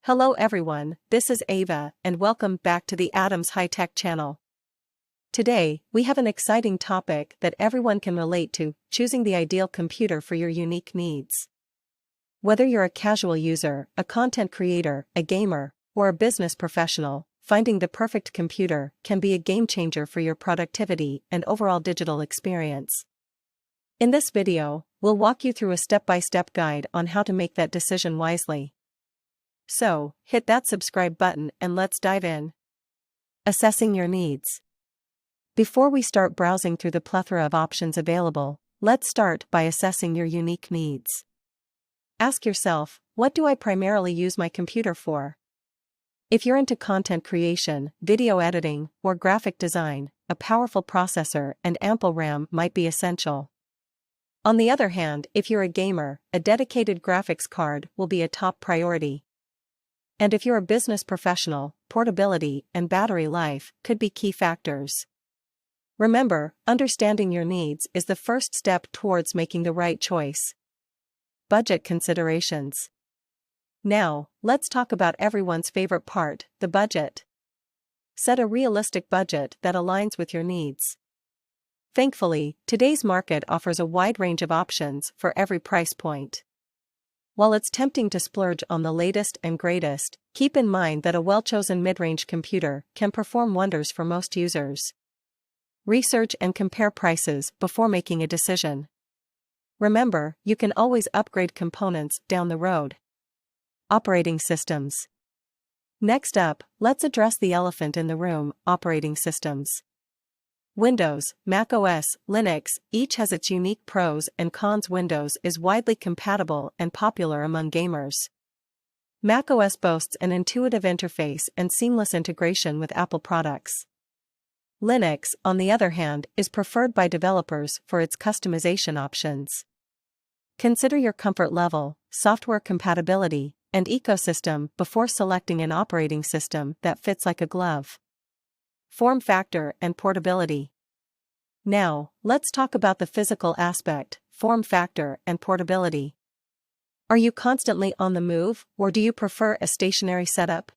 Hello everyone, this is Ava, and welcome back to the Adams High Tech channel. Today, we have an exciting topic that everyone can relate to: choosing the ideal computer for your unique needs. Whether you're a casual user, a content creator, a gamer, or a business professional, finding the perfect computer can be a game changer for your productivity and overall digital experience. In this video, we'll walk you through a step-by-step guide on how to make that decision wisely. So, hit that subscribe button and let's dive in. Assessing your needs. Before we start browsing through the plethora of options available, let's start by assessing your unique needs. Ask yourself, what do I primarily use my computer for? If you're into content creation, video editing, or graphic design, a powerful processor and ample RAM might be essential. On the other hand, if you're a gamer, a dedicated graphics card will be a top priority. And if you're a business professional, portability and battery life could be key factors. Remember, understanding your needs is the first step towards making the right choice. Budget considerations. Now, let's talk about everyone's favorite part, the budget. Set a realistic budget that aligns with your needs. Thankfully, today's market offers a wide range of options for every price point. While it's tempting to splurge on the latest and greatest, keep in mind that a well-chosen mid-range computer can perform wonders for most users. Research and compare prices before making a decision. Remember, you can always upgrade components down the road. Operating systems. Next up, let's address the elephant in the room: operating systems. Windows, macOS, Linux, each has its unique pros and cons. Windows is widely compatible and popular among gamers. macOS boasts an intuitive interface and seamless integration with Apple products. Linux, on the other hand, is preferred by developers for its customization options. Consider your comfort level, software compatibility, and ecosystem before selecting an operating system that fits like a glove. Form factor and portability. Now, let's talk about the physical aspect: form factor and portability. Are you constantly on the move, or do you prefer a stationary setup?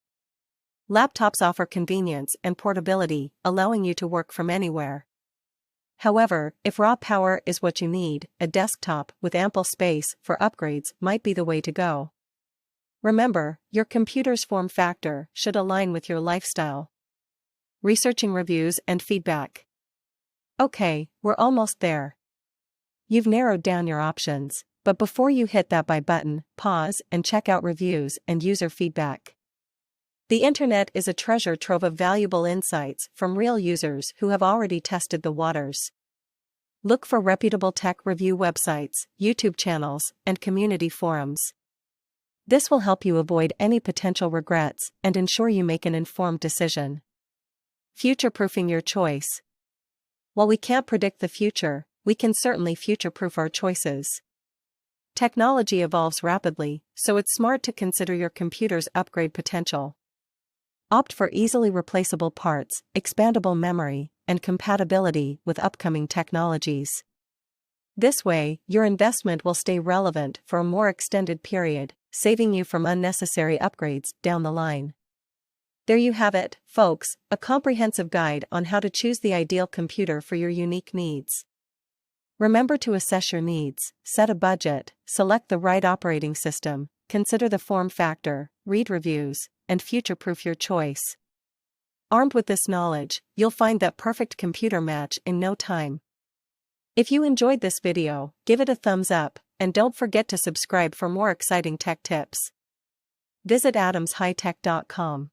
Laptops offer convenience and portability, allowing you to work from anywhere. However, if raw power is what you need, a desktop with ample space for upgrades might be the way to go. Remember, your computer's form factor should align with your lifestyle. Researching reviews and feedback. Okay, we're almost there. You've narrowed down your options, but before you hit that buy button, pause and check out reviews and user feedback. The internet is a treasure trove of valuable insights from real users who have already tested the waters. Look for reputable tech review websites, YouTube channels, and community forums. This will help you avoid any potential regrets and ensure you make an informed decision. Future-proofing your choice. While we can't predict the future, we can certainly future-proof our choices. Technology evolves rapidly, so it's smart to consider your computer's upgrade potential. Opt for easily replaceable parts, expandable memory, and compatibility with upcoming technologies. This way, your investment will stay relevant for a more extended period, saving you from unnecessary upgrades down the line. There you have it, folks, a comprehensive guide on how to choose the ideal computer for your unique needs. Remember to assess your needs, set a budget, select the right operating system, consider the form factor, read reviews, and future-proof your choice. Armed with this knowledge, you'll find that perfect computer match in no time. If you enjoyed this video, give it a thumbs up, and don't forget to subscribe for more exciting tech tips. Visit adamshightech.com.